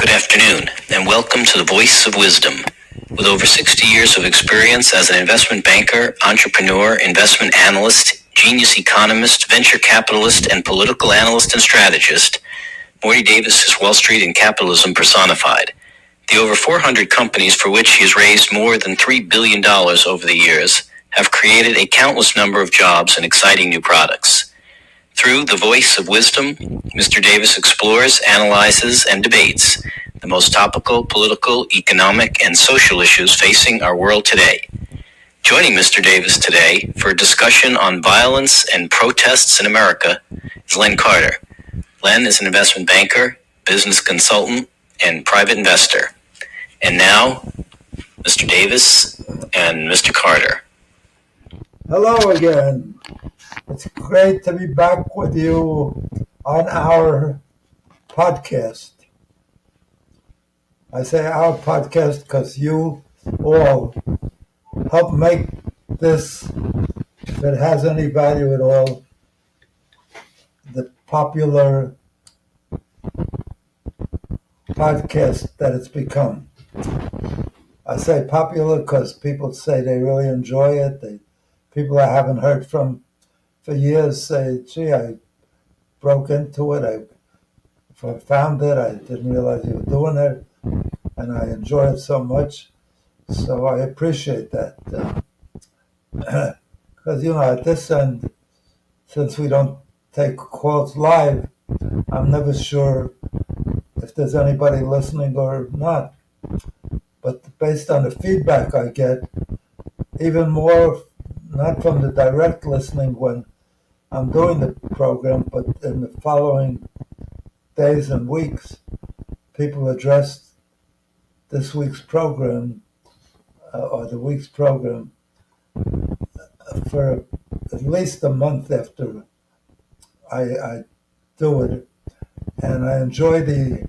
Good afternoon, and welcome to the Voice of Wisdom. With over 60 years of experience as an investment banker, entrepreneur, investment analyst, genius economist, venture capitalist, and political analyst and strategist, Morty Davis is Wall Street and capitalism personified. The over 400 companies for which he has raised more than $3 billion over the years have created a countless number of jobs and exciting new products. Through the Voice of Wisdom, Mr. Davis explores, analyzes, and debates the most topical, political, economic, and social issues facing our world today. Joining Mr. Davis today for a discussion on violence and protests in America is Len Carter. Len is an investment banker, business consultant, and private investor. And now, Mr. Davis and Mr. Carter. Hello again. It's great to be back with you on our podcast. I say our podcast because you all help make this, if it has any value at all, the popular podcast that it's become. I say popular because people say they really enjoy it. People I haven't heard from for years say, gee, I broke into it, I found it, I didn't realize you were doing it, and I enjoy it so much. So I appreciate that. Because, at this end, since we don't take calls live, I'm never sure if there's anybody listening or not. But based on the feedback I get, even more, not from the direct listening when I'm doing the program, but in the following days and weeks, people addressed this week's program, or the week's program, for at least a month after I do it. And I enjoy the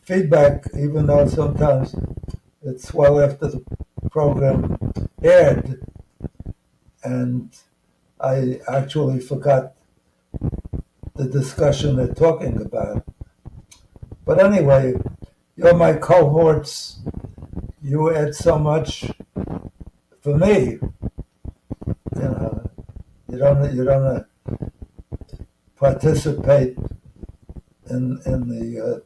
feedback, even though sometimes it's well after the program aired, and I actually forgot the discussion they're talking about. But anyway, you're my cohorts. You add so much for me. You don't participate in the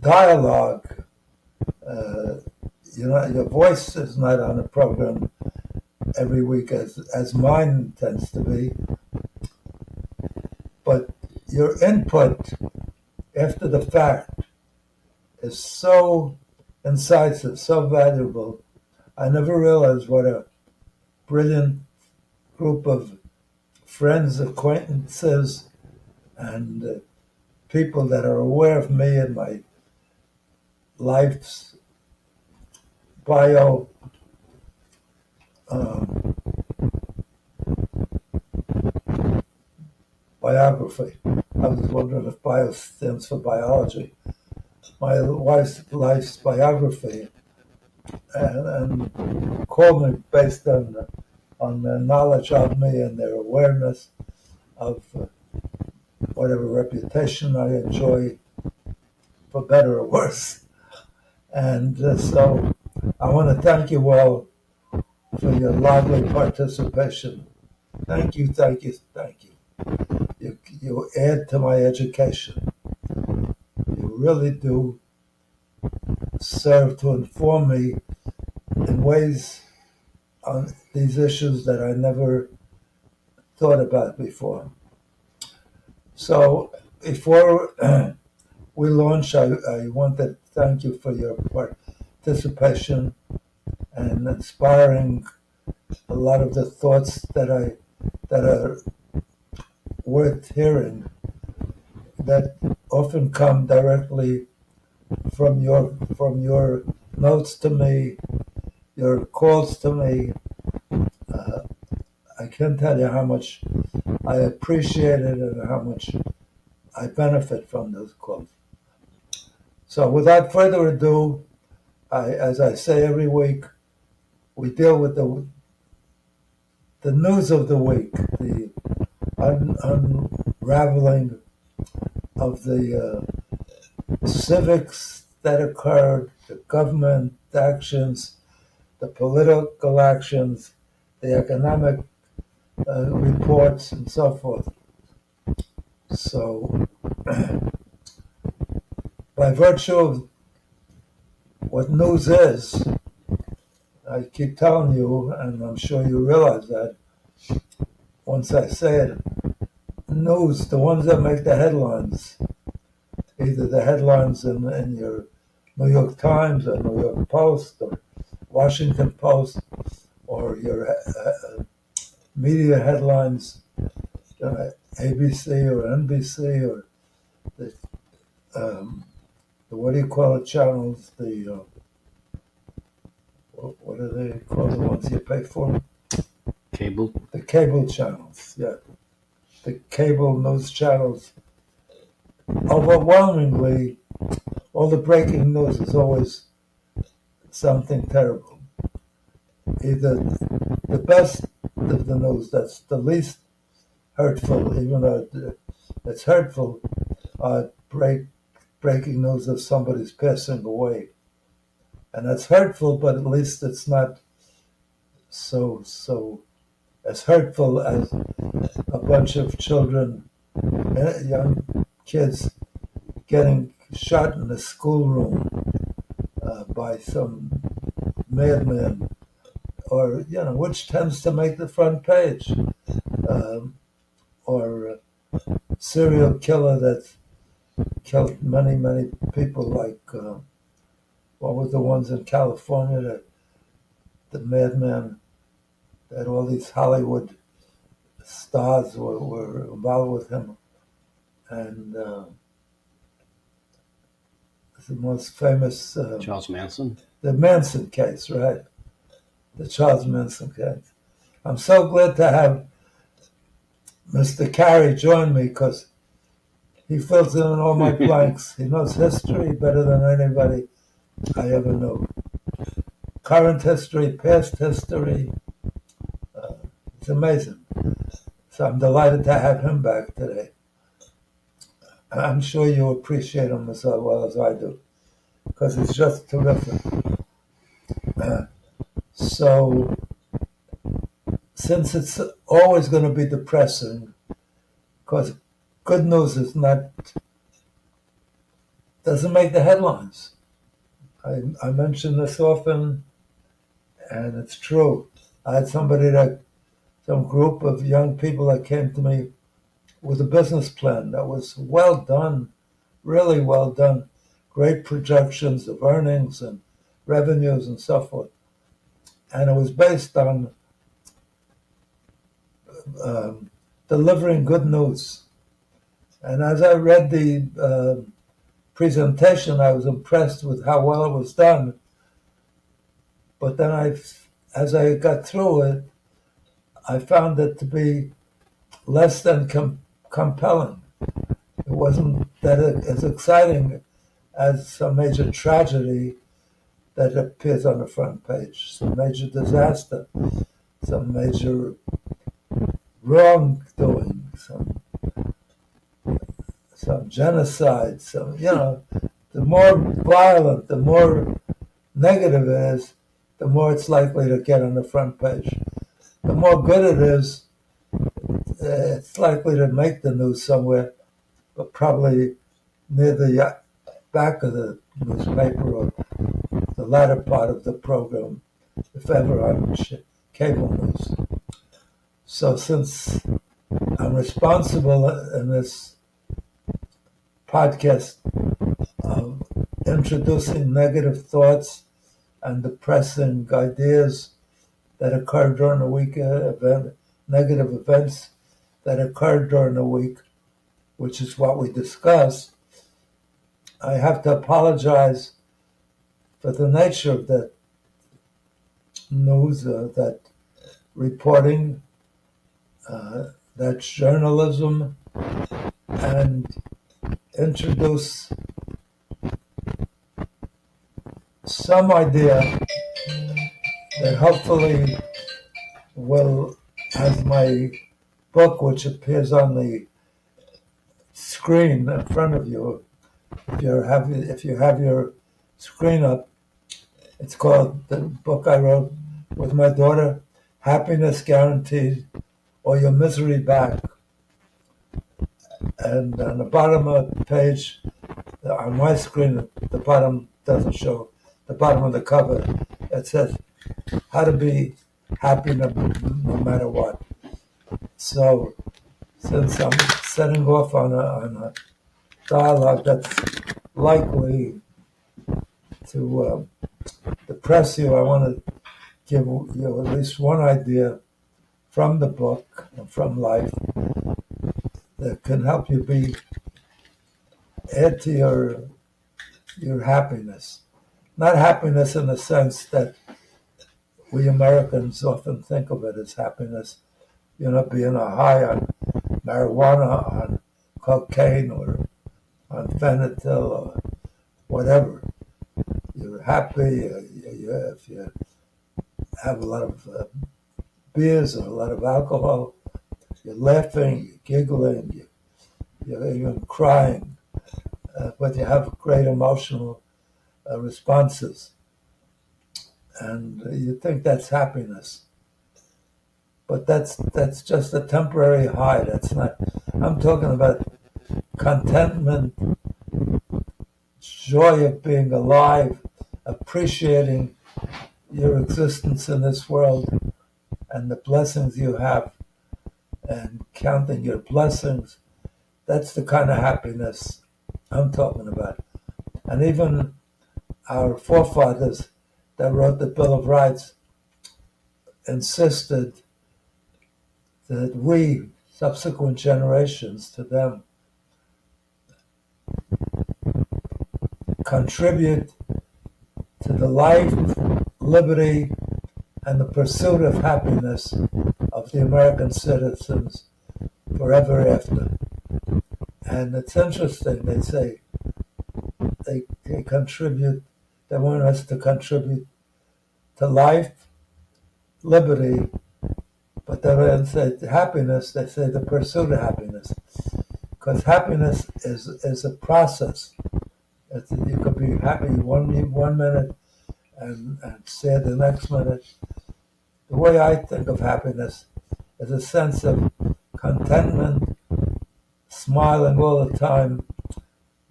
dialogue. Your voice is not on the program every week as mine tends to be. But your input after the fact is so incisive, so valuable. I never realized what a brilliant group of friends, acquaintances, and people that are aware of me and my life's biography. I was wondering if bio stands for biology. My wife's life's biography, and call me based on their knowledge of me and their awareness of whatever reputation I enjoy, for better or worse. And so I want to thank you all for your lively participation. Thank you, thank you, thank you. You add to my education. You really do serve to inform me in ways on these issues that I never thought about before. So before we launch, I want to thank you for your participation and inspiring a lot of the thoughts that are worth hearing, that often come directly from your notes to me, your calls to me. I can't tell you how much I appreciate it and how much I benefit from those calls. So without further ado, as I say every week, we deal with the news of the week, the unraveling of the civics that occurred, the government actions, the political actions, the economic reports, and so forth. So, by virtue of what news is, I keep telling you, and I'm sure you realize that once I say it, news, the ones that make the headlines, either the headlines in your New York Times or New York Post or Washington Post or your media headlines, ABC or NBC or the what do you call it channels, the what do they call the ones you pay for? Cable. The cable channels, yeah. The cable news channels. Overwhelmingly, all the breaking news is always something terrible. Either the best of the news that's the least hurtful, even though it's hurtful, breaking news of somebody's passing away. And that's hurtful, but at least it's not so as hurtful as a bunch of children, young kids, getting shot in a schoolroom by some madman, or which tends to make the front page, or a serial killer that killed many people, like what were the ones in California, that the madman that all these Hollywood stars were involved with him, and the most famous Charles Manson. The Manson case, right? The Charles Manson case. I'm so glad to have Mr. Carey join me, because he fills in all my blanks. He knows history better than anybody I ever knew. Current history, past history. It's amazing. So I'm delighted to have him back today. I'm sure you appreciate him as well as I do, because it's just terrific. So, since it's always going to be depressing, because good news doesn't make the headlines. I mention this often, and it's true. I had some group of young people that came to me with a business plan that was well done, really well done, great projections of earnings and revenues and so forth. And it was based on delivering good news. And as I read the presentation, I was impressed with how well it was done. But then as I got through it, I found it to be less than compelling. It wasn't as exciting as some major tragedy that appears on the front page, some major disaster, some major wrongdoing, some genocide, the more violent, the more negative it is, the more it's likely to get on the front page. The more good it is, it's likely to make the news somewhere, but probably near the back of the newspaper or the latter part of the program, if ever on cable news. So since I'm responsible in this podcast of introducing negative thoughts and depressing ideas that occur during the week, negative events that occurred during the week, which is what we discuss, I have to apologize for the nature of that news, that reporting, that journalism, and introduce some idea that hopefully will, as my book, which appears on the screen in front of you, if you have your screen up. It's called, the book I wrote with my daughter, Happiness Guaranteed or Your Misery Back. And on the bottom of the page, on my screen, the bottom doesn't show, the bottom of the cover, it says, how to be happy no matter what. So, since I'm setting off on a dialogue that's likely to depress you, I want to give you at least one idea from the book and from life that can help you add to your happiness. Not happiness in the sense that we Americans often think of it as happiness, being a high on marijuana, on cocaine, or on Fentanyl, or whatever. You're happy if you have a lot of beers or a lot of alcohol. You're laughing, you're giggling, you're even crying, but you have great emotional responses. And you think that's happiness. But that's just a temporary high. That's not, I'm talking about contentment, joy of being alive, appreciating your existence in this world and the blessings you have, and counting your blessings. That's the kind of happiness I'm talking about. And even our forefathers that wrote the Bill of Rights insisted that we, subsequent generations to them, contribute to the life, liberty, and the pursuit of happiness of the American citizens forever after. And it's interesting, they say they contribute, they want us to contribute to life, liberty, but they don't say happiness, they say the pursuit of happiness. Because happiness is a process. You could be happy one minute and sad the next minute. The way I think of happiness is a sense of contentment, smiling all the time,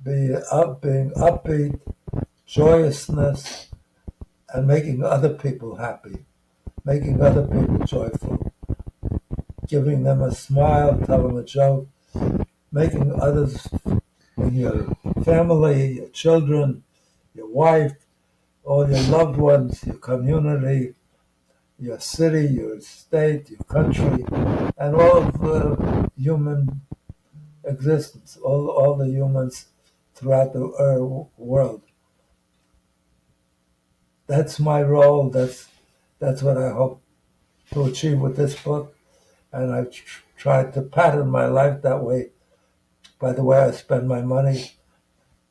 being upbeat, joyousness, and making other people happy, making other people joyful, giving them a smile, tell them a joke, making others in your family, your children, your wife, all your loved ones, your community, your city, your state, your country, and all of the human existence, all the humans throughout the world. That's my role. That's what I hope to achieve with this book, and I've tried to pattern my life that way by the way I spend my money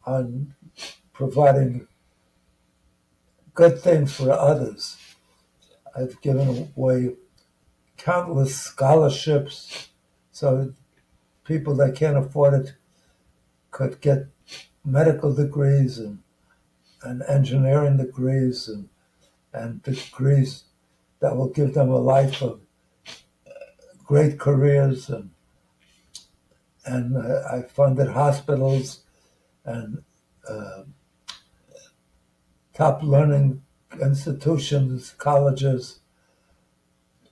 on providing good things for others. I've given away countless scholarships so people that can't afford it could get medical degrees and engineering degrees and degrees that will give them a life of great careers, and I funded hospitals and top learning institutions, colleges,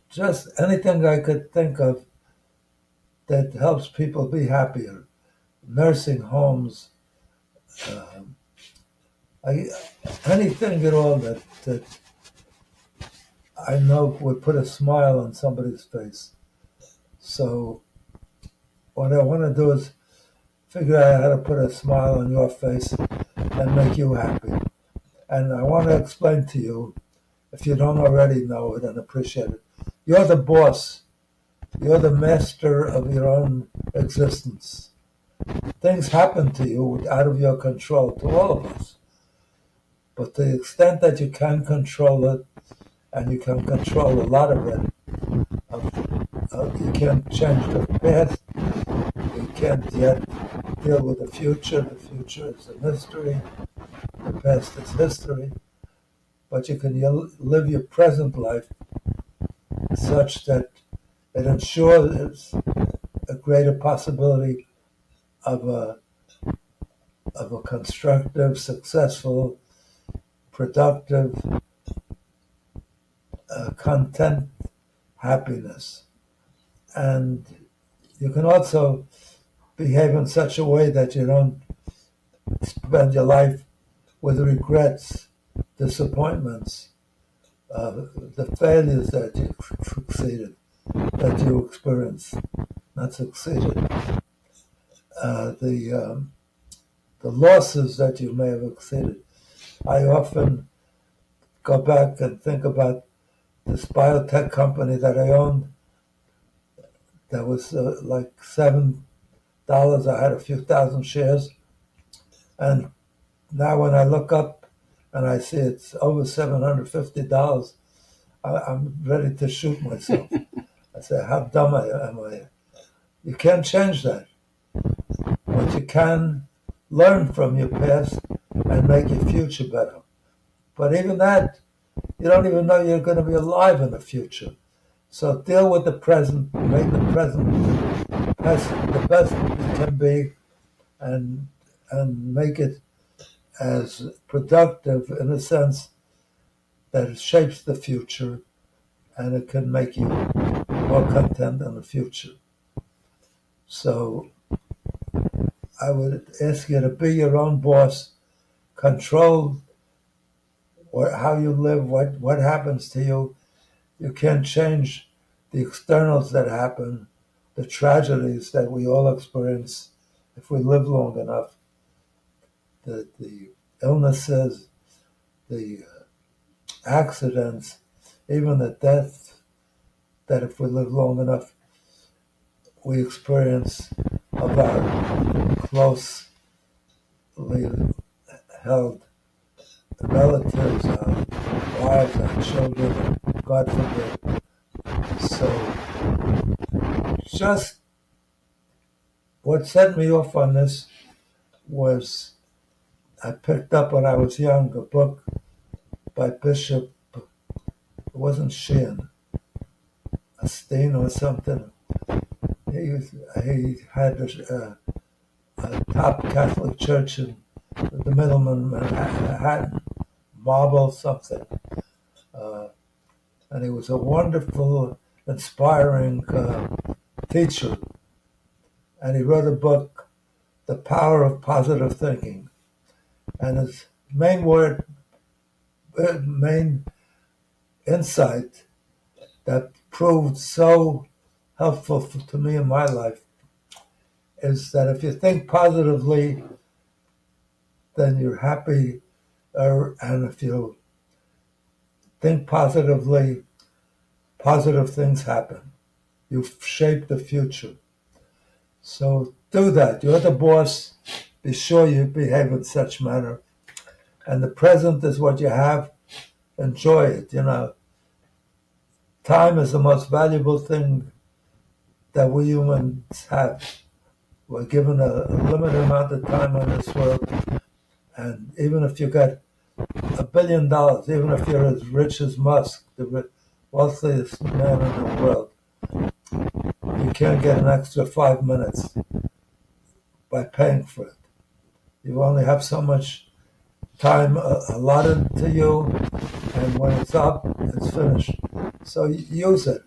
just anything I could think of that helps people be happier. Nursing homes, anything at all that I know would put a smile on somebody's face. So what I want to do is figure out how to put a smile on your face and make you happy. And I want to explain to you, if you don't already know it and appreciate it, you're the boss. You're the master of your own existence. Things happen to you out of your control, to all of us. But to the extent that you can control it, and you can control a lot of it, you can't change the past, you can't yet deal with the future. The future is a mystery. The the past is history, but you can live your present life such that it ensures a greater possibility of a constructive, successful, productive, content, happiness. And you can also behave in such a way that you don't spend your life with regrets, disappointments, the failures that you succeeded, that you experienced, not succeeded, the losses that you may have exceeded. I often go back and think about this biotech company that I owned that was like $7. I had a few thousand shares. And now when I look up and I see it's over $750, I'm ready to shoot myself. I say, how dumb am I? You can't change that. But you can learn from your past and make your future better. But even that, you don't even know you're going to be alive in the future. So deal with the present, make the present the best it can be, and make it as productive in a sense that it shapes the future and it can make you more content in the future. So I would ask you to be your own boss, control how you live, what happens to you. You can't change the externals that happen, the tragedies that we all experience if we live long enough, the illnesses, the accidents, even the death that if we live long enough we experience of our closely held relatives, our wives, our children, God forbid. So just what set me off on this was I picked up when I was young a book by Bishop, it wasn't Sheehan, a Steen or something. He had a top Catholic church in the Middleman, Manhattan, Marble something. And he was a wonderful, inspiring teacher. And he wrote a book, The Power of Positive Thinking. And his main insight that proved so helpful to me in my life is that if you think positively, then you're happy, and if you think positively, positive things happen. You shape the future. So do that. You're the boss. Be sure you behave in such manner. And the present is what you have. Enjoy it. Time is the most valuable thing that we humans have. We're given a limited amount of time on this world. And even if you got $1 billion, even if you're as rich as Musk, the wealthiest man in the world, you can't get an extra 5 minutes by paying for it. You only have so much time allotted to you, and when it's up, it's finished. So use it.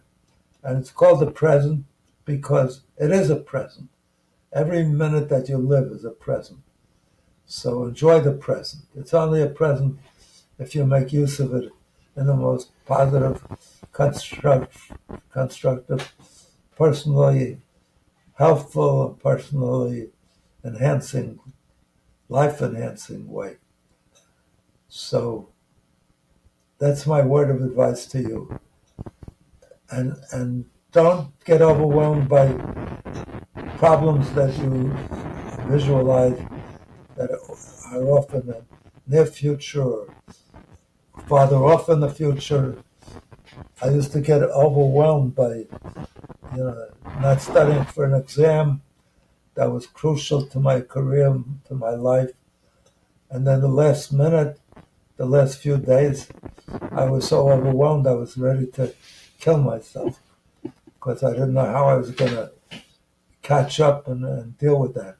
And it's called the present because it is a present. Every minute that you live is a present. So enjoy the present. It's only a present if you make use of it in the most positive, constructive, personally helpful, and personally enhancing, life-enhancing way. So that's my word of advice to you. And don't get overwhelmed by problems that you visualize that are often in the near future or farther off in the future. I used to get overwhelmed by, not studying for an exam that was crucial to my career, to my life. And then the last minute, the last few days, I was so overwhelmed I was ready to kill myself because I didn't know how I was going to catch up and deal with that.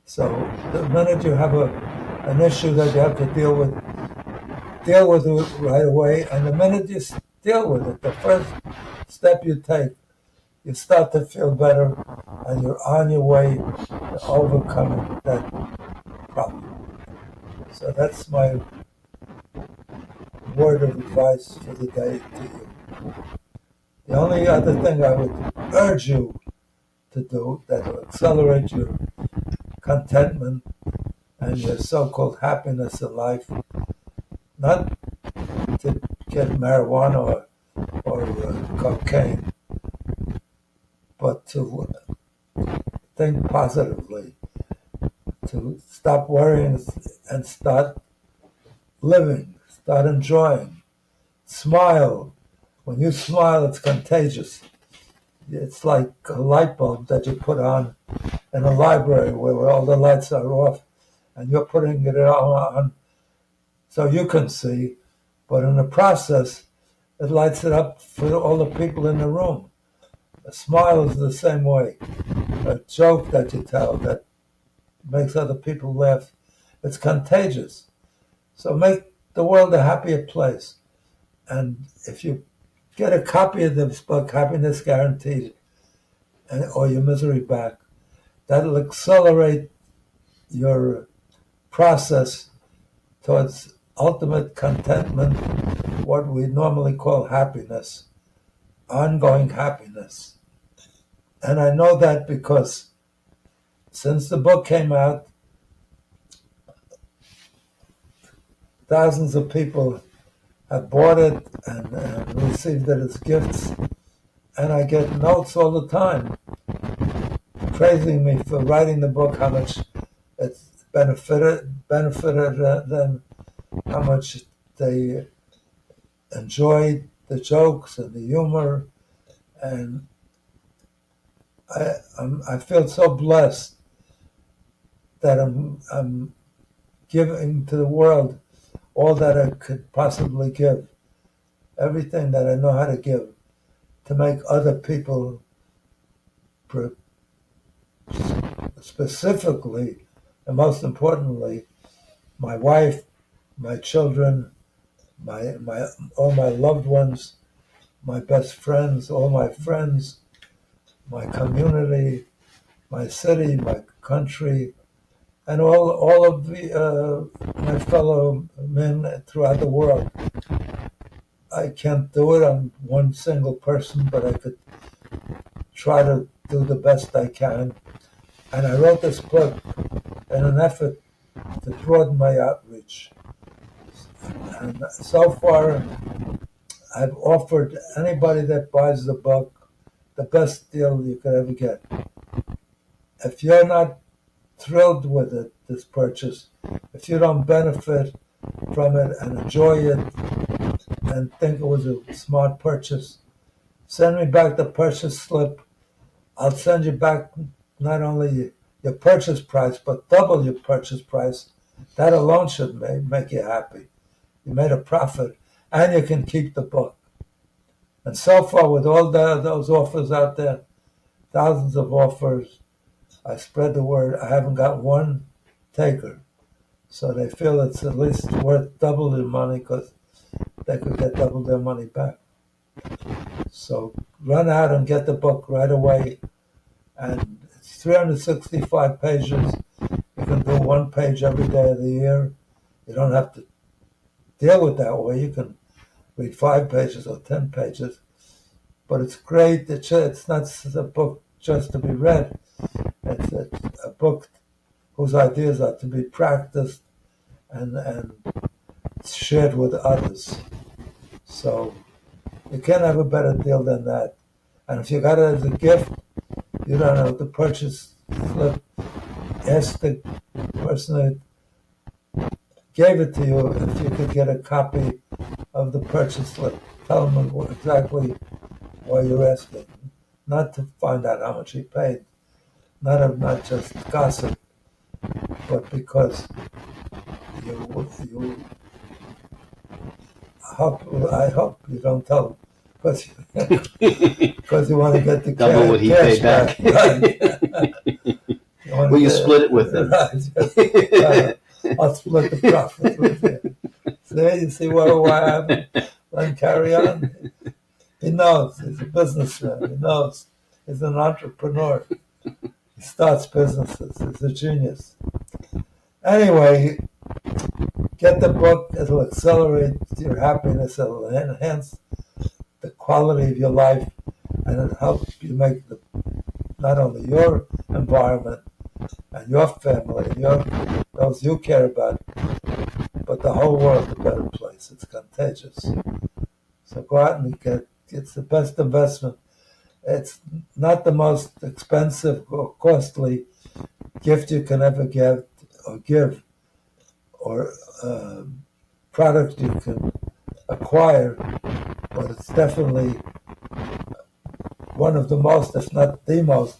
So the minute you have an issue that you have to deal with it right away. And the minute you deal with it, the first step you take, you start to feel better and you're on your way to overcoming that problem. So that's my word of advice for the day to you. The only other thing I would urge you to do that will accelerate your contentment and your so-called happiness in life, not to get marijuana or cocaine, but to think positively, to stop worrying and start living, start enjoying. Smile. When you smile, it's contagious. It's like a light bulb that you put on in a library where all the lights are off, and you're putting it on so you can see, but in the process, it lights it up for all the people in the room. A smile is the same way. A joke that you tell that makes other people laugh, it's contagious. So make the world a happier place. And if you get a copy of this book, Happiness Guaranteed, or Your Misery Back, that'll accelerate your process towards ultimate contentment, what we normally call happiness, ongoing happiness. And I know that because since the book came out, thousands of people have bought it and received it as gifts. And I get notes all the time praising me for writing the book, how much it's benefited them, how much they enjoyed the jokes and the humor. And I feel so blessed that I'm giving to the world all that I could possibly give, everything that I know how to give, to make other people, specifically and most importantly, my wife, my children, all my loved ones, my best friends, all my friends, my community, my city, my country, and all of my fellow men throughout the world. I can't do it. I'm one single person, but I could try to do the best I can. And I wrote this book in an effort to broaden my outreach. And so far, I've offered anybody that buys the book the best deal you could ever get. If you're not thrilled with it, this purchase, if you don't benefit from it and enjoy it and think it was a smart purchase, send me back the purchase slip. I'll send you back not only your purchase price, but double your purchase price. That alone should make you happy. You made a profit, and you can keep the book. And so far, with all those offers out there, thousands of offers, I spread the word. I haven't got one taker. So they feel it's at least worth double their money because they could get double their money back. So run out and get the book right away. And it's 365 pages. You can do one page every day of the year. You don't have to deal with that way. You can read 5 pages or 10 pages. But it's great. It's not a book just to be read. It's a book whose ideas are to be practiced and shared with others. So you can't have a better deal than that. And if you got it as a gift, you don't have to purchase slip. Ask the person that gave it to you if you could get a copy of the purchase slip. Tell them exactly why you're asking. Not to find out how much he paid. Not just gossip, but because you I hope you don't tell him because you want to get the Double what he cash paid back. Right. Will you split it with him? Right. I'll split the profit with you. You see why happened? Then carry on. He knows. He's a businessman. He knows. He's an entrepreneur. He starts businesses. He's a genius. Anyway, get the book. It'll accelerate your happiness. It'll enhance the quality of your life, and it'll help you make not only your environment and your family and those you care about, but the whole world a better place. It's contagious. So go out and it's the best investment. It's not the most expensive or costly gift you can ever give, or product you can acquire, but it's definitely one of the most, if not the most,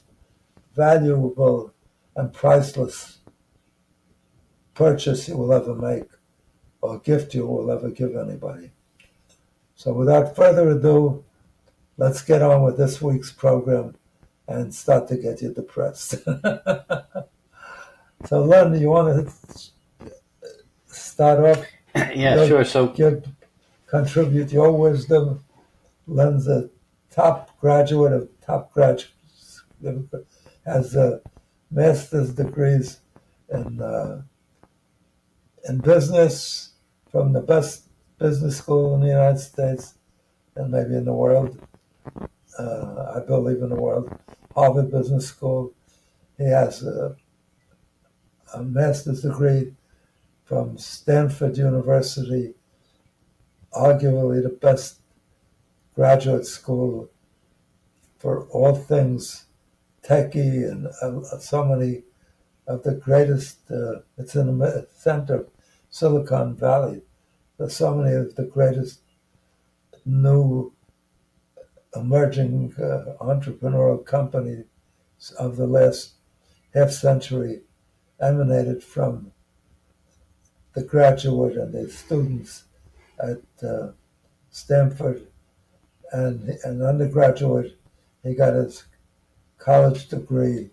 valuable and priceless purchase you will ever make or gift you will ever give anybody. So without further ado, let's get on with this week's program and start to get you depressed. So Len, you want to start off? Yeah, sure. So contribute your wisdom. Len's a top graduate, has master's degrees in business from the best business school in the United States and maybe in the world. I believe in the world, Harvard Business School. He has a master's degree from Stanford University, arguably the best graduate school for all things techie, and so many of the greatest. It's in the center of Silicon Valley. There's so many of the greatest new emerging entrepreneurial companies of the last half century emanated from the graduate and the students at Stanford. And undergraduate, he got his college degree,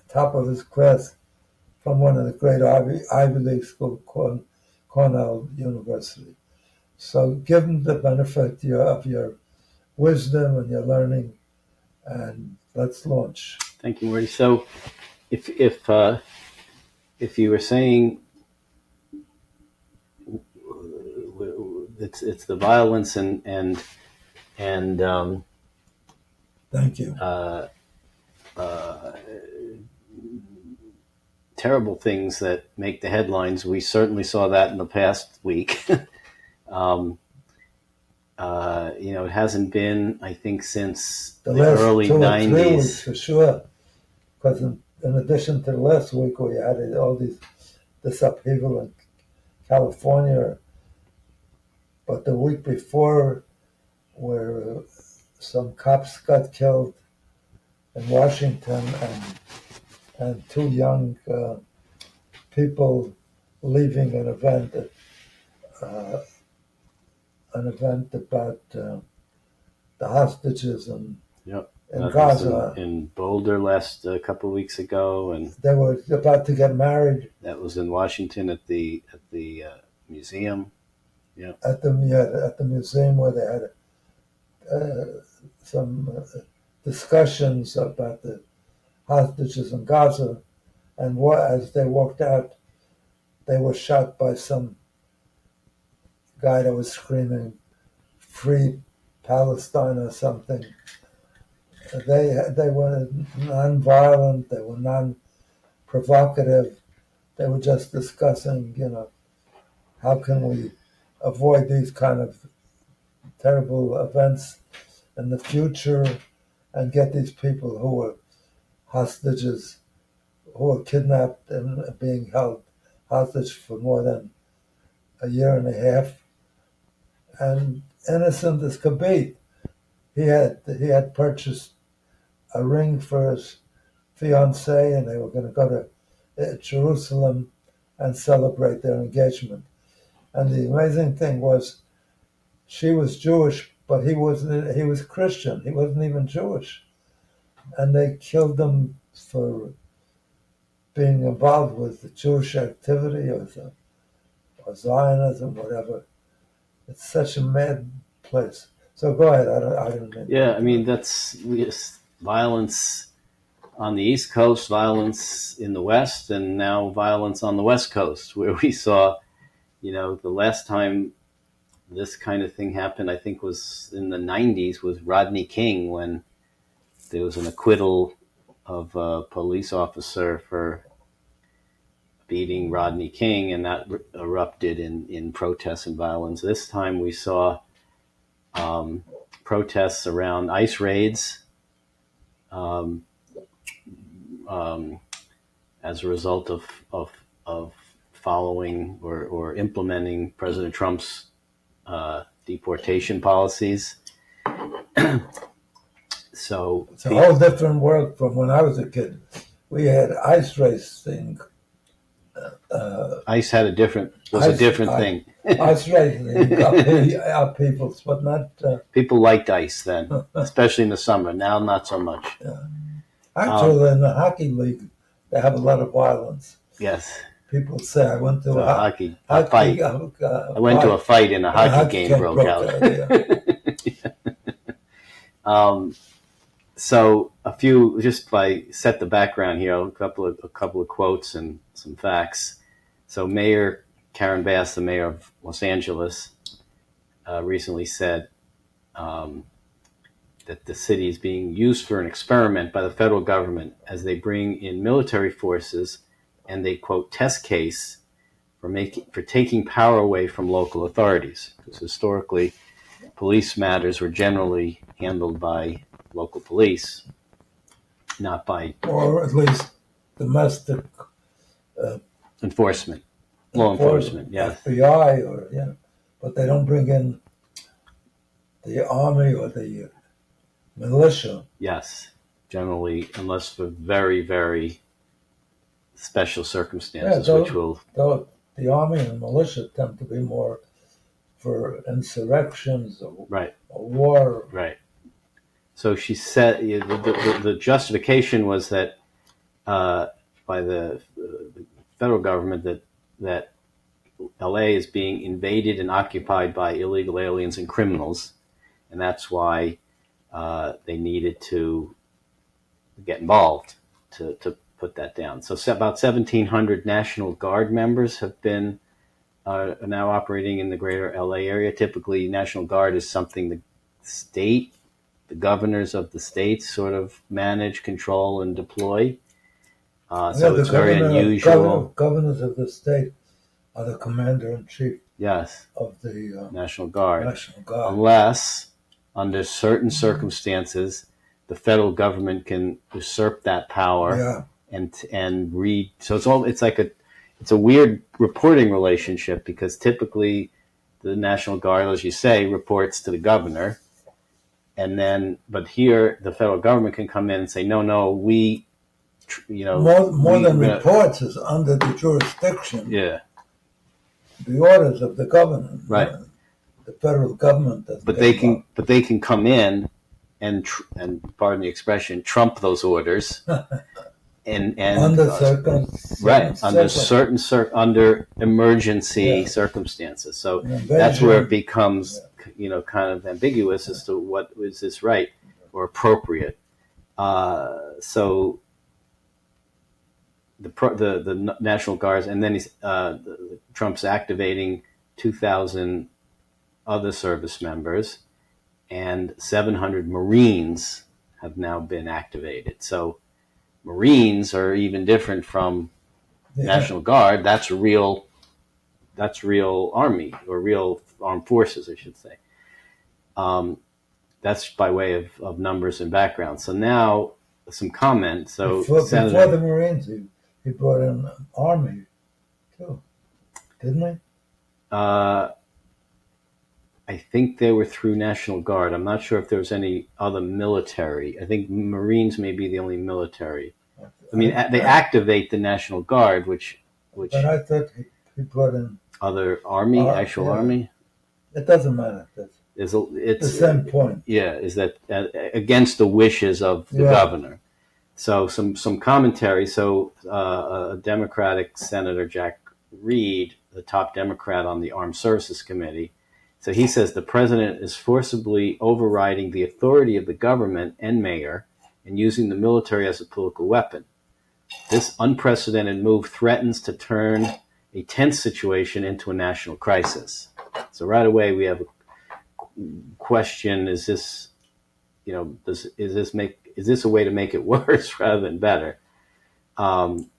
top of his class, from one of the great Ivy League schools, Cornell University. So give him the benefit of your wisdom and your learning, and let's launch. Thank you, Morty. So if you were saying it's the violence and thank you. Terrible things that make the headlines. We certainly saw that in the past week. It hasn't been, I think, since the early 90s. 3 weeks for sure. Because in addition to the last week, we had all this upheaval in California. But the week before, where some cops got killed in Washington, and two young people leaving an event about the hostages in Gaza. In Boulder last couple of weeks ago, and they were about to get married. That was in Washington at the museum. Yeah, at the museum where they had some discussions about the hostages in Gaza, and as they walked out, they were shot by some guy that was screaming "Free Palestine" or something. They were non-violent. They were non-provocative. They were just discussing, how can we avoid these kind of terrible events in the future and get these people who were hostages, who were kidnapped and being held hostage for more than a year and a half, and innocent as could be. He had purchased a ring for his fiancée, and they were going to go to Jerusalem and celebrate their engagement. And the amazing thing was, she was Jewish, but he wasn't. He was Christian. He wasn't even Jewish, and they killed him for being involved with the Jewish activity or Zionism, whatever. It's such a mad place. So go ahead. I didn't mean. Yeah, I mean, that's violence on the East Coast, violence in the West, and now violence on the West Coast, where we saw, the last time this kind of thing happened, I think was in the 90s, was Rodney King, when there was an acquittal of a police officer for beating Rodney King, and that erupted in protests and violence. This time we saw protests around ICE raids as a result of following or implementing President Trump's deportation policies. So it's a whole different world from when I was a kid. We had ICE racing. ICE had a different thing. ICE racing our peoples, but not. People liked ICE then, especially in the summer. Now, not so much. Yeah. Actually, in the hockey league, they have a lot of violence. Yes. People say, I went to a hockey fight. I went to a fight and a hockey game broke out. Yeah. So just by set the background here, a couple of quotes and some facts. So Mayor Karen Bass, the mayor of Los Angeles, recently said that the city is being used for an experiment by the federal government as they bring in military forces and they, quote, test case for taking power away from local authorities. Because historically, police matters were generally handled by local police, not by... Or at least domestic... enforcement. Law enforcement, yes. FBI, but they don't bring in the army or the militia. Yes, generally, unless for very, very special circumstances, the army and militia tend to be more for insurrections or war. Right. So she said the justification was that by the federal government that LA is being invaded and occupied by illegal aliens and criminals, and that's why they needed to get involved to put that down. So about 1,700 National Guard members have been are now operating in the greater LA area. Typically, National Guard is something the governors of the states sort of manage, control, and deploy. So it's very unusual. Governors of the state are the commander-in-chief of the National Guard. National Guard. Unless, under certain circumstances, the federal government can usurp that power and read. So it's a weird reporting relationship, because typically the National Guard, as you say, reports to the governor, but here the federal government can come in and say, no, we, more than reports is under the jurisdiction. Yeah. The orders of the governor. Right. The federal government. But they can come in and pardon the expression, trump those orders. And under under emergency circumstances. So that's where it becomes kind of ambiguous as to what is this right or appropriate. So the National Guards, and then Trump's activating 2,000 other service members, and 700 Marines have now been activated. So Marines are even different from National Guard. That's real army, or real armed forces, I should say. That's by way of numbers and background. So now some comment. So before the Marines, he brought in army too, didn't he? I think they were through National Guard. I'm not sure if there was any other military. I think Marines may be the only military. I mean, they activate the National Guard, which which But I thought he brought in other army, actual yeah. army. It doesn't matter. It's The same point. Yeah, is that against the wishes of the governor. So some commentary. So a Democratic Senator, Jack Reed, the top Democrat on the Armed Services Committee, so he says the president is forcibly overriding the authority of the government and mayor and using the military as a political weapon. This unprecedented move threatens to turn a tense situation into a national crisis. So right away we have a question: is this, is this a way to make it worse rather than better? And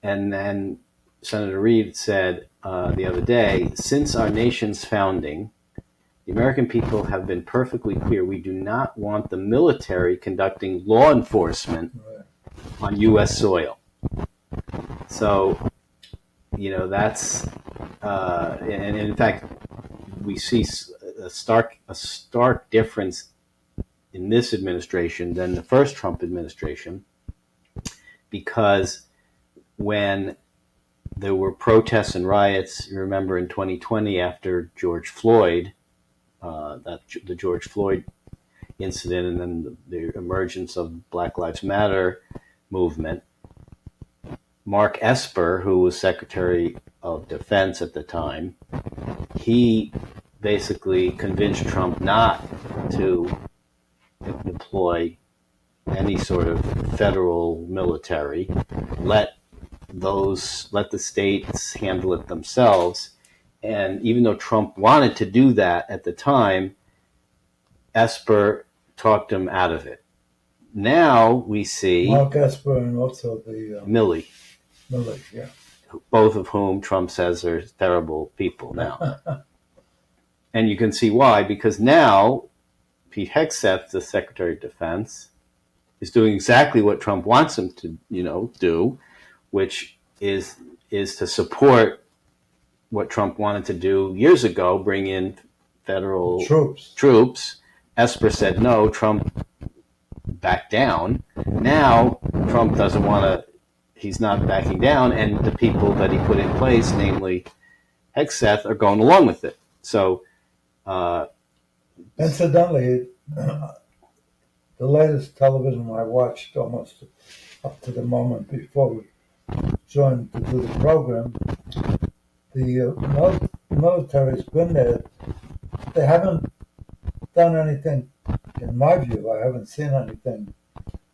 then Senator Reed said the other day, since our nation's founding, the American people have been perfectly clear: we do not want the military conducting law enforcement on U.S. soil. So, that's and in fact, we see a stark difference in this administration than the first Trump administration, because when there were protests and riots, you remember in 2020 after George Floyd, the George Floyd incident, and then the emergence of Black Lives Matter movement, Mark Esper, who was Secretary of Defense at the time, he basically convinced Trump not to deploy any sort of federal military, let the states handle it themselves. And even though Trump wanted to do that at the time, Esper talked him out of it. Now we see Mark Esper and also the Milley, yeah, both of whom Trump says are terrible people now. And you can see why, because now Pete Hegseth, the Secretary of Defense, is doing exactly what Trump wants him to, do, which is to support what Trump wanted to do years ago, bring in federal troops. Esper said no. Trump backed down. Now Trump doesn't want to. He's not backing down, and the people that he put in place, namely Hegseth, are going along with it. So, incidentally, the latest television I watched almost up to the moment before we joined to do the program, the military's been there. They haven't done anything, in my view. I haven't seen anything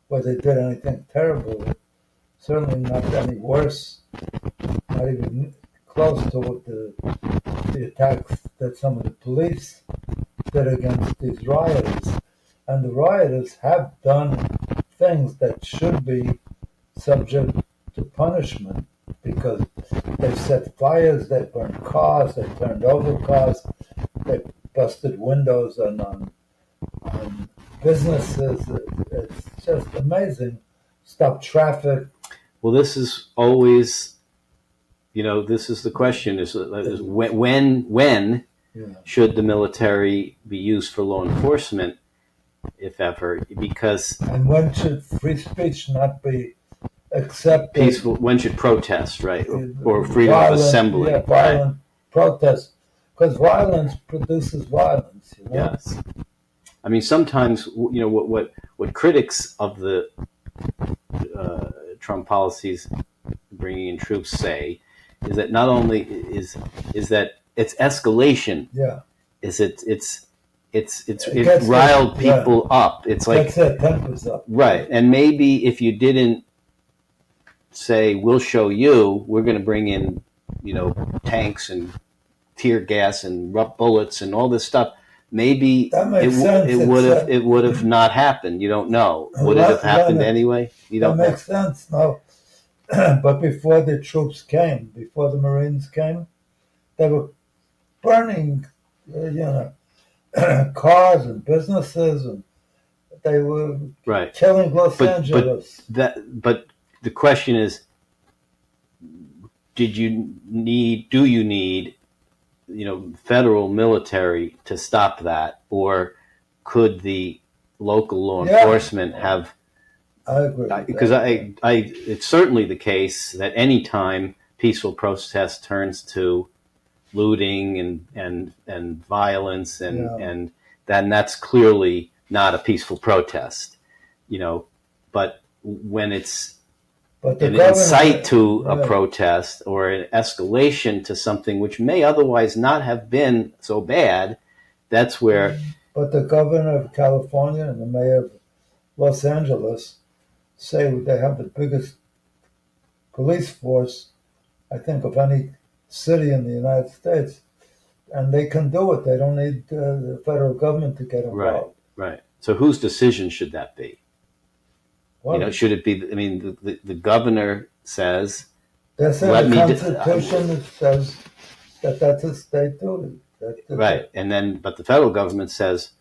where they did anything terrible. Certainly not any worse, not even close to what the attacks that some of the police did against these rioters. And the rioters have done things that should be subject to punishment, because they've set fires, they burned cars, they turned over cars, they busted windows on businesses. It's just amazing. Stop traffic. Well, this is always, this is the question: is when should the military be used for law enforcement, if ever? And when should free speech not be accepted? Peaceful. When should protest, right, or freedom of assembly? Yeah, violent protest, because violence produces violence. Yes. I mean, sometimes what critics of the Trump policies bringing in troops say is that not only is that it's escalation. Yeah. It riled people up. It's like gets their tempers up. Right. And maybe if you didn't say, we'll show you, we're going to bring in, tanks and tear gas and bullets and all this stuff, maybe it would have not happened. You don't know. Would it have happened anyway? You don't know. That makes sense. No. But before the troops came, before the Marines came, they were burning, cars and businesses, and they were killing Los Angeles. But the question is, do you need federal military to stop that, or could the local law enforcement have? I agree. Because it's certainly the case that any time peaceful protest turns to looting and violence, and then that's clearly not a peaceful protest, but when it's But the an governor, incite to a right. protest or an escalation to something which may otherwise not have been so bad, that's where. But the governor of California and the mayor of Los Angeles say they have the biggest police force, I think, of any city in the United States. And they can do it. They don't need the federal government to get involved. Right. So whose decision should that be? Well, Should it be? I mean, the governor says. They're saying the Constitution says that that's a state duty. Right, and then, but the federal government says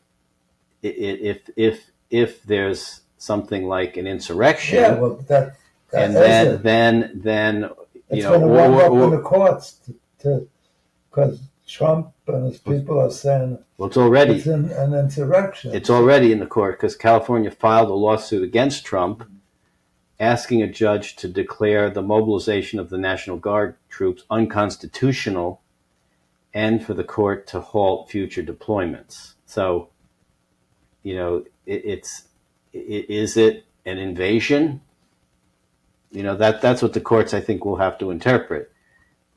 if there's something like an insurrection, yeah, well, that and then it's going to wind up in the courts because Trump and his people are saying it's already an insurrection. It's already in the court because California filed a lawsuit against Trump, asking a judge to declare the mobilization of the National Guard troops unconstitutional, and for the court to halt future deployments. So, is it an invasion? That's what the courts, I think, will have to interpret.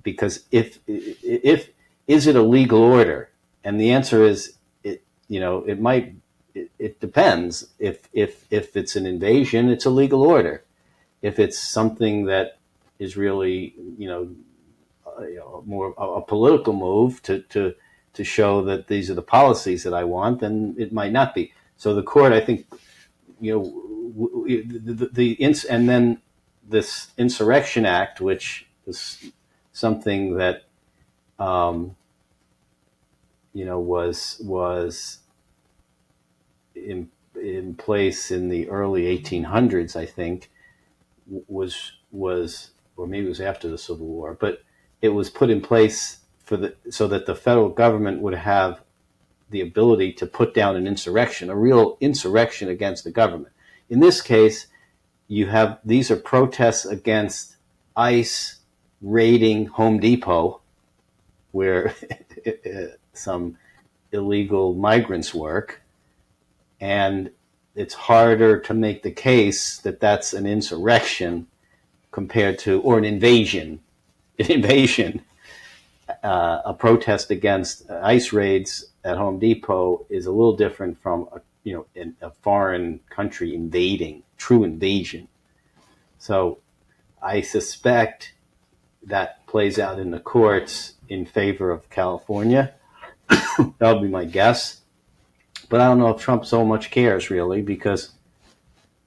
Because if is it a legal order? And the answer is, it depends. If it's an invasion, it's a legal order. If it's something that is really, more a political move to show that these are the policies that I want, then it might not be. So the court, I think, and then this Insurrection Act, which is something that was in place in the early 1800s, I think, was or maybe it was after the Civil War, but it was put in place so that the federal government would have the ability to put down an insurrection, a real insurrection against the government. In this case, these are protests against ICE raiding Home Depot, where some illegal migrants work, and it's harder to make the case that that's an insurrection compared to, or an invasion. A protest against ICE raids at Home Depot is a little different from a foreign country invading, true invasion. So I suspect that plays out in the courts in favor of California. That would be my guess. But I don't know if Trump so much cares, really, because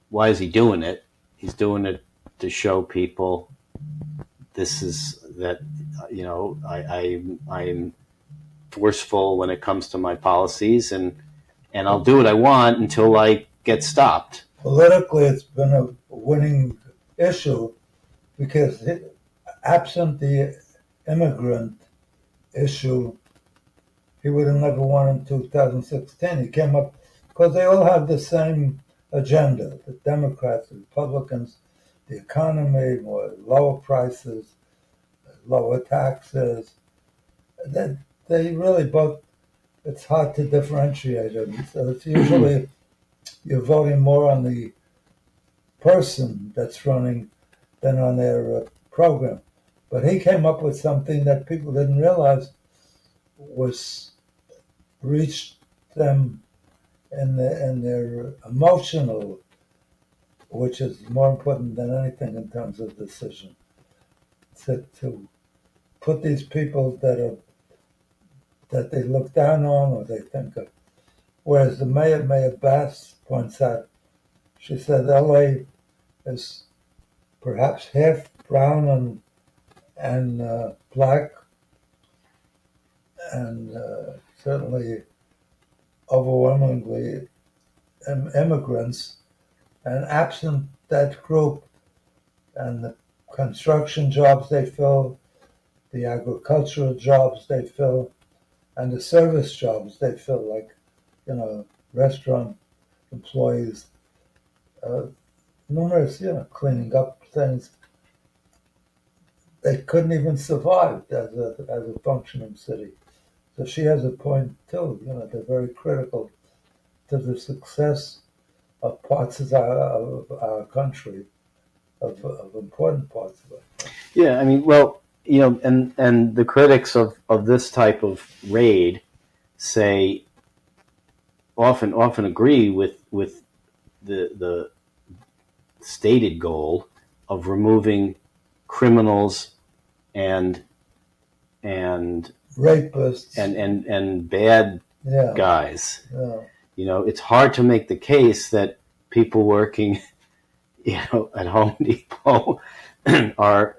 why is he doing it? He's doing it to show people I'm forceful when it comes to my policies, and I'll do what I want until I get stopped. Politically, it's been a winning issue because absent the immigrant issue, he would have never won in 2016. He came up because they all have the same agenda, the Democrats, the Republicans, the economy, lower prices, lower taxes. They really both, it's hard to differentiate them. So it's usually you're voting more on the person that's running than on their program. But he came up with something that people didn't realize was reached them in their emotional, which is more important than anything in terms of decision. To put these people that they look down on or they think of. Whereas the Mayor Bass points out, she said LA is perhaps half brown and black, and certainly overwhelmingly immigrants, and absent that group and the construction jobs they fill, the agricultural jobs they fill, and the service jobs they fill, like, restaurant employees, numerous, cleaning up things. they couldn't even survive as a functioning city. So she has a point too. They're very critical to the success of parts of our country, of important parts of it. Yeah, I mean, well, and the critics of this type of raid say often agree with the stated goal of removing criminals and Rapists. and bad Yeah. guys. Yeah. It's hard to make the case that people working, at Home Depot are,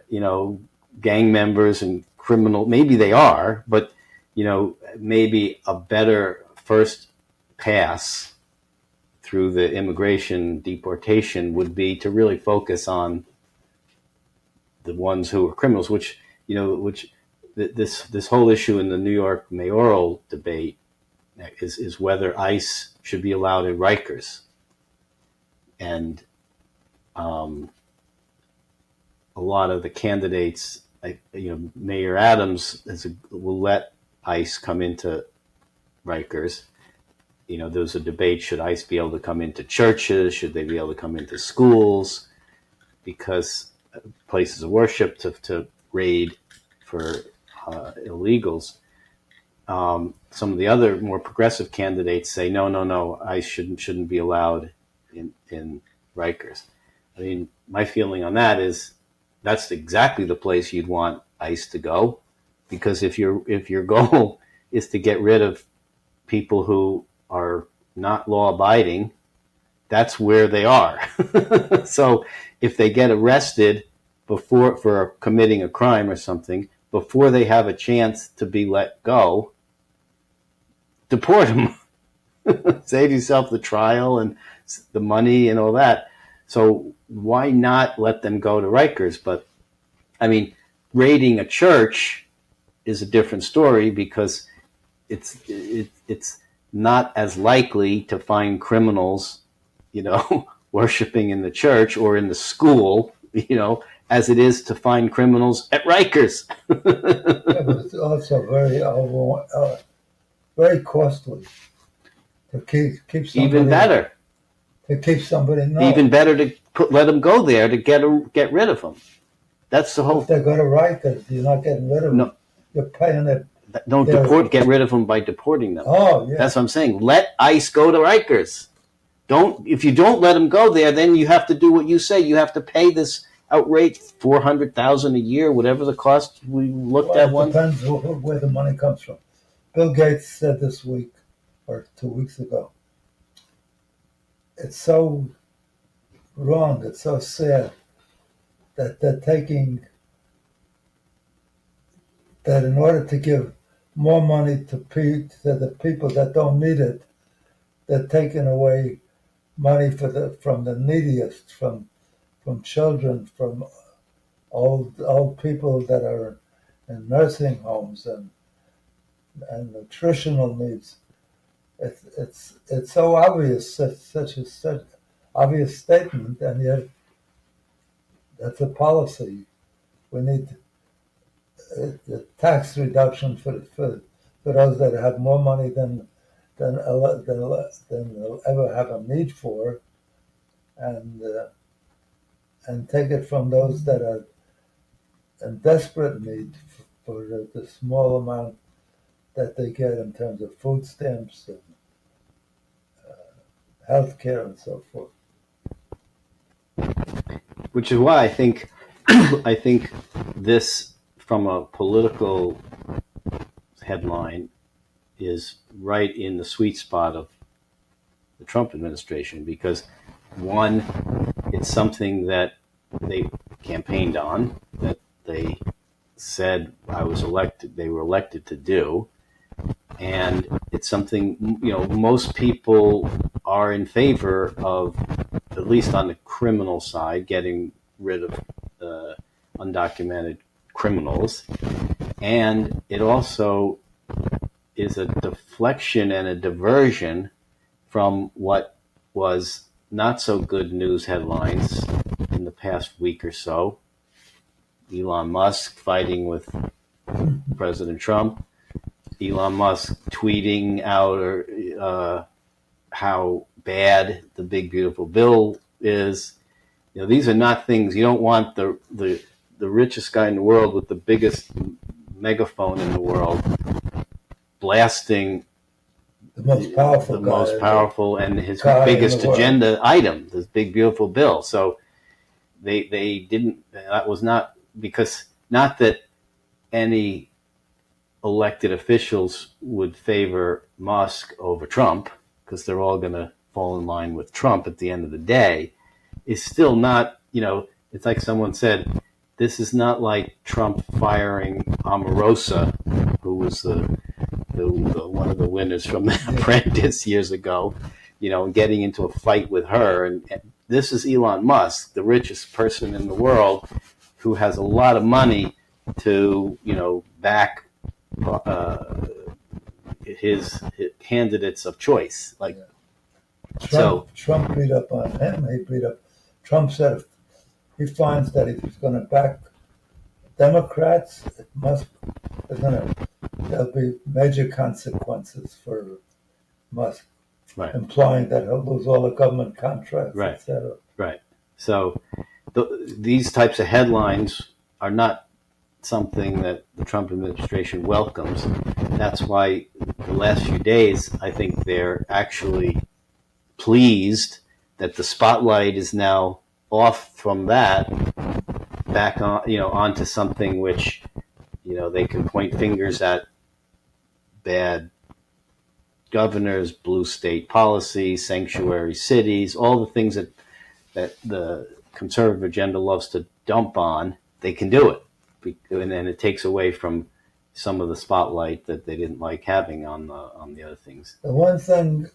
gang members and criminal. Maybe they are, but, maybe a better first pass through the immigration deportation would be to really focus on the ones who are criminals, which this whole issue in the New York mayoral debate is whether ICE should be allowed in Rikers. And a lot of the candidates, Mayor Adams will let ICE come into Rikers. There was a debate, should ICE be able to come into churches? Should they be able to come into schools? Because places of worship to raid for illegals. Some of the other more progressive candidates say, no, ICE shouldn't be allowed in Rikers. I mean, my feeling on that is that's exactly the place you'd want ICE to go, because if your goal is to get rid of people who are not law abiding, that's where they are. So if they get arrested for committing a crime or something, before they have a chance to be let go, deport them. Save yourself the trial and the money and all that. So why not let them go to Rikers? But I mean, raiding a church is a different story, because it's not as likely to find criminals, worshiping in the church or in the school, as it is to find criminals at Rikers. Yeah, but it's also very costly to keep somebody. Even better. To keep somebody. No. Even better to let them go there to get rid of them. That's the whole. If they go to Rikers, you're not getting rid of them. No. You're paying it. Don't get rid of them by deporting them. Oh, yeah. That's what I'm saying. Let ICE go to Rikers. If you don't let them go there, then you have to do what you say. You have to pay this outrage $400,000 a year, whatever the cost we looked at once. It depends where the money comes from. Bill Gates said this week or 2 weeks ago, it's so wrong, it's so sad that they're taking, that in order to give more money to the people that don't need it, they're taking away money from the neediest, from children, from old people that are in nursing homes and nutritional needs. It's so obvious, such obvious statement, and yet that's a policy. We need the tax reduction for those that have more money than they'll ever have a need for, and take it from those that are in desperate need for the small amount that they get in terms of food stamps and health care and so forth. Which is why I think this, from a political headline, is right in the sweet spot of the Trump administration, because one, it's something that they campaigned on, that they said they were elected to do, and it's something, most people are in favor of, at least on the criminal side, getting rid of undocumented criminals. And it also is a deflection and a diversion from what was not so good news headlines in the past week or so. Elon Musk fighting with President Trump, Elon Musk tweeting out how bad the big beautiful bill is. These are not things you don't want the richest guy in the world with the biggest megaphone in the world blasting the most powerful and his biggest agenda item, this big beautiful bill. So they didn't. That was not because not that any elected officials would favor Musk over Trump, because they're all going to fall in line with Trump at the end of the day. Is still not. It's like someone said. This is not like Trump firing Omarosa, who was the one of the winners from The Apprentice years ago, and getting into a fight with her. And this is Elon Musk, the richest person in the world, who has a lot of money to, back his candidates of choice. Trump beat up on him. Trump said if he finds that if he's going to back Democrats, there'll be major consequences for Musk, right. Implying that he'll lose all the government contracts, right. etc. Right. So these types of headlines are not something that the Trump administration welcomes. That's why the last few days, I think they're actually pleased that the spotlight is now off from that, back on, onto something which, they can point fingers at bad governors, blue state policy, sanctuary cities, all the things that the conservative agenda loves to dump on. They can do it, and then it takes away from some of the spotlight that they didn't like having on the other things. The one thing,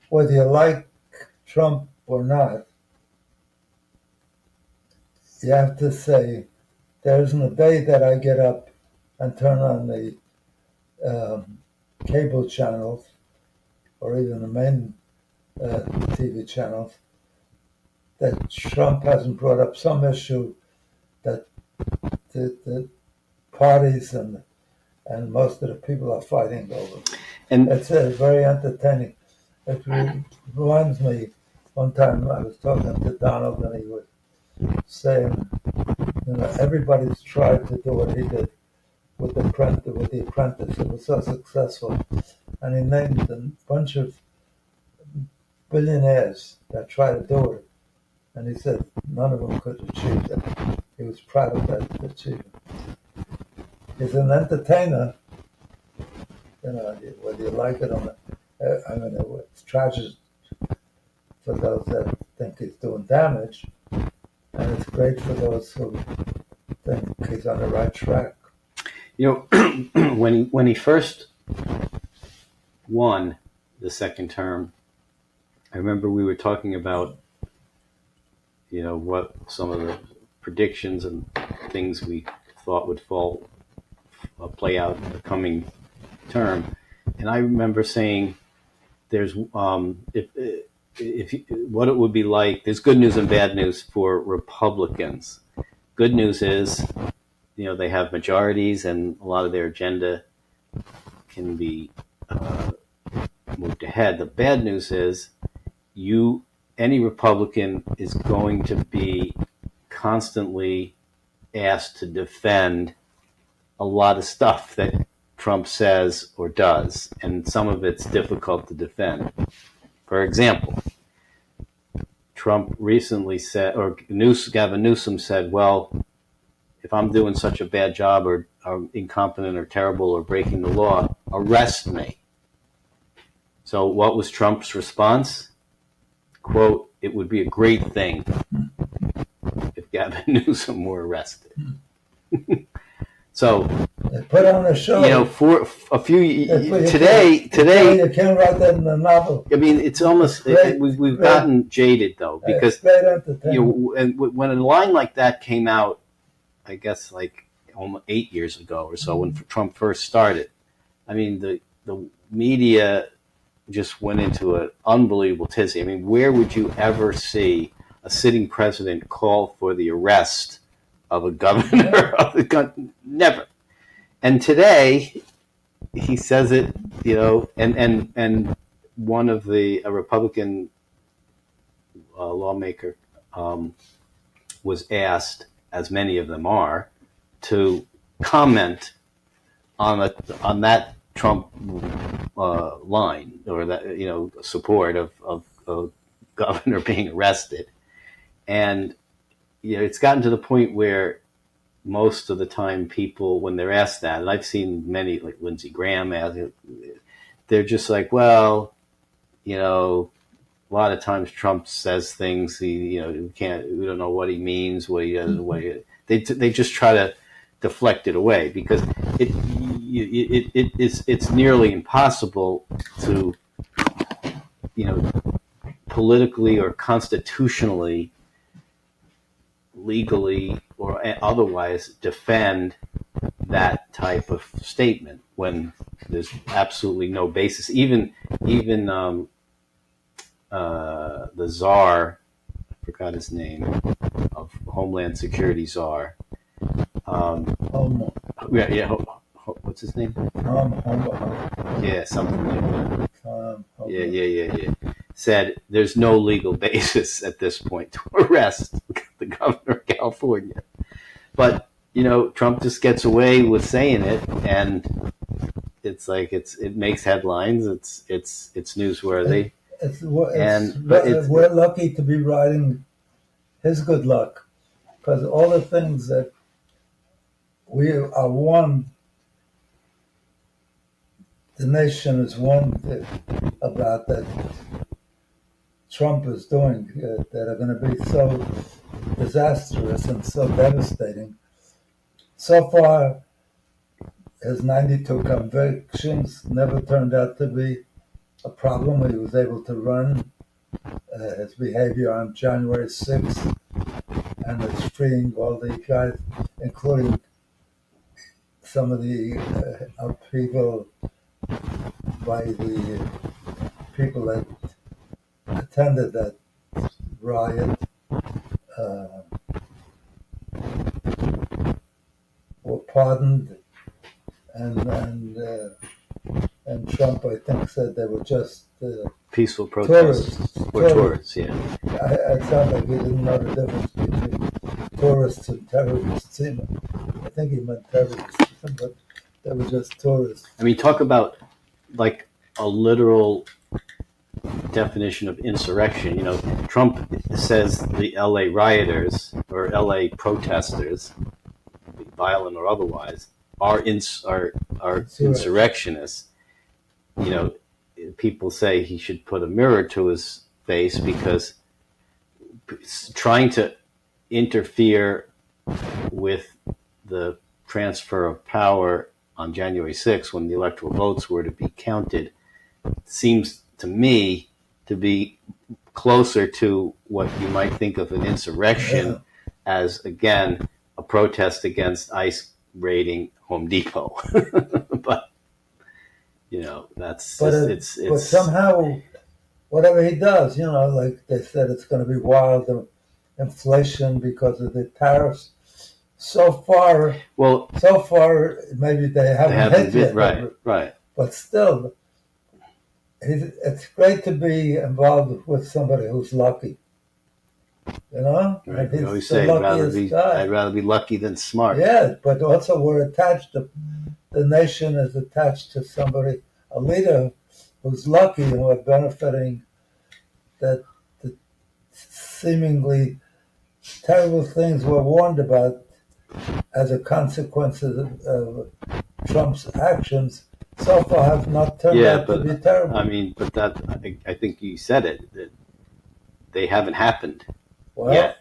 whether you like Trump or not, you have to say there isn't a day that I get up and turn on the cable channels or even the main TV channels that Trump hasn't brought up some issue that the parties and most of the people are fighting over. And it's very entertaining. It reminds me, one time I was talking to Donald and he was saying, everybody's tried to do what he did with the Apprentice. It was so successful. And he named a bunch of billionaires that tried to do it. And he said none of them could achieve that. He was proud of that achievement. He's an entertainer, whether you like it or not. It's tragic for those that think he's doing damage, and it's great for those who think he's on the right track. When he first won the second term, I remember we were talking about, what some of the predictions and things we thought would play out in the coming term. And I remember saying there's what it would be like. There's good news and bad news for Republicans. Good news is, they have majorities and a lot of their agenda can be moved ahead. The bad news is any Republican is going to be constantly asked to defend a lot of stuff that Trump says or does, and some of it's difficult to defend. For example, Trump recently said, or Gavin Newsom said, well, if I'm doing such a bad job or incompetent or terrible or breaking the law, arrest me. So what was Trump's response? Quote, it would be a great thing if Gavin Newsom were arrested. So they put on a show. For a few today, you can't write that in a novel. I mean, it's almost we've gotten jaded though, because and when a line like that came out, I guess like almost 8 years ago or so, when Trump first started, I mean the media just went into an unbelievable tizzy. I mean, where would you ever see a sitting president call for the arrest of a governor of the country. Never. And today he says it, and one of a Republican lawmaker was asked, as many of them are, to comment on that Trump line, or that support of governor being arrested. And it's gotten to the point where most of the time people, when they're asked that, and I've seen many, like Lindsey Graham, they're just like, well, a lot of times Trump says things we don't know what he means, what he does, they just try to deflect it away, because it's nearly impossible to politically or constitutionally, legally or otherwise defend that type of statement when there's absolutely no basis. Even the czar, I forgot his name, of Homeland Security czar. What's his name? Yeah, something like that. Yeah. Said there's no legal basis at this point to arrest the governor of California. But Trump just gets away with saying it, and it's like it makes headlines. It's newsworthy. We're lucky to be riding his good luck, because all the things that we are warned, the nation is warned about, that Trump is doing, that are going to be so disastrous and so devastating. So far, his 92 convictions never turned out to be a problem. He was able to run. His behavior on January 6th and his freeing all the guys, including some of the upheaval by the people that attended that riot, were pardoned, and Trump, I think, said they were just peaceful protests or tourists. Yeah, it sounded like he didn't know the difference between tourists and terrorists. I think he meant terrorists, but they were just tourists. I mean, talk about like a literal definition of insurrection. Trump says the LA rioters or LA protesters, violent or otherwise, are insurrectionists. People say he should put a mirror to his face, because trying to interfere with the transfer of power on January 6th, when the electoral votes were to be counted, seems to me to be closer to what you might think of an insurrection as, again, a protest against ICE raiding Home Depot. But that's but somehow, whatever he does, like they said, it's going to be wild inflation because of the tariffs. So far, maybe they haven't hit yet. Right. But still, it's great to be involved with somebody who's lucky. Right. You always say, I'd rather be lucky than smart. Yeah, but also we're attached to, the nation is attached to somebody, a leader who's lucky, and we're benefiting that the seemingly terrible things we're warned about as a consequence of Trump's actions so far have not turned out to be terrible. I mean, but that, I think you said it, that they haven't happened yet,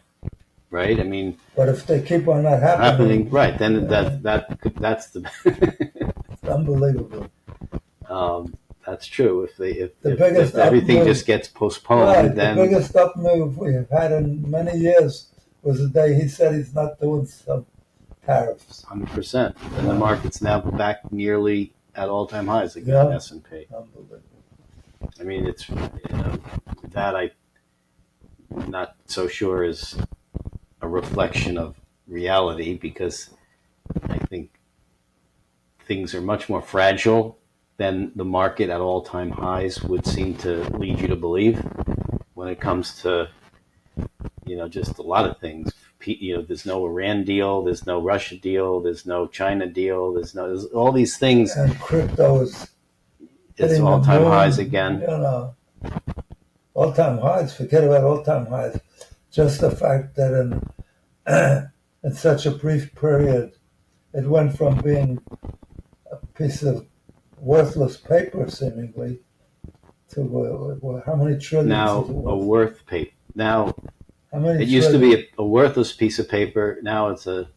right? I mean, but if they keep on not happening, right, then that's the it's unbelievable. That's true. If everything just gets postponed, then the biggest up move we have had in many years was the day he said he's not doing some tariffs. 100%, and the market's now back nearly at all-time highs again. S&P. Unbelievable. I mean, it's that I'm not so sure is a reflection of reality, because I think things are much more fragile than the market at all-time highs would seem to lead you to believe when it comes to, just a lot of things. There's no Iran deal, there's no Russia deal, there's no China deal, there's all these things. And crypto is It's all-time highs again. All-time highs. Forget about all-time highs. Just the fact that in such a brief period, it went from being a piece of worthless paper, seemingly, to how many trillions? Now is it worth? a worth paper. Now How many it used to trillions? be a worthless piece of paper. Now it's a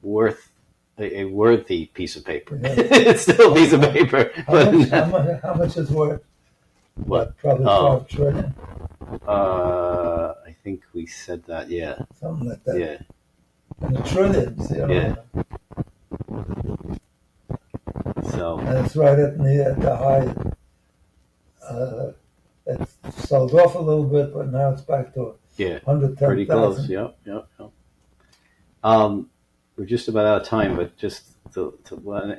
worthy piece of paper. Yeah. It's still a piece of paper. How much is worth? What? Probably 5 trillion. I think we said that. Yeah. Something like that. Yeah. In the trillions, Yeah. So. And it's right at the high. It's sold off a little bit, but now it's back to Yeah. 110,000. Pretty close. Yep. We're just about out of time, but just to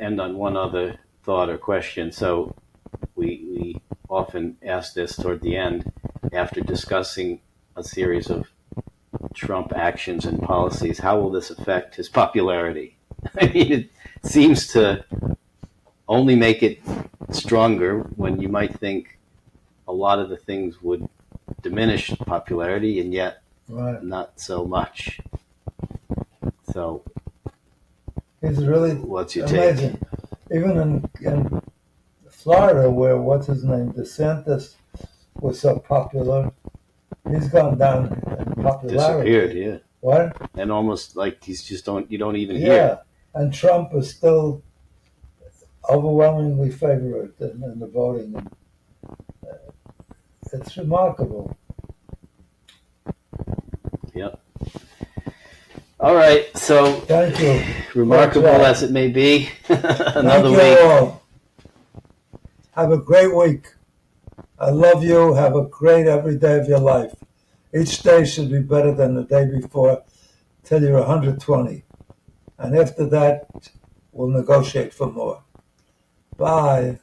end on one other thought or question. So we often ask this toward the end after discussing a series of Trump actions and policies. How will this affect his popularity? I mean, it seems to only make it stronger when you might think a lot of the things would diminish popularity, and yet not so much. So he's really what's your amazing. take? Even in Florida, where what's his name, DeSantis, was so popular, he's gone down in popularity. Disappeared, yeah. What? And almost like he's just you don't even Yeah, hear. and Trump is still overwhelmingly favored in the voting. And, it's remarkable. Yep. All right, so Thank you. remarkable as it may be, another Thank week. you all. Have a great week. I love you. Have a great every day of your life. Each day should be better than the day before till you're 120. And after that, we'll negotiate for more. Bye.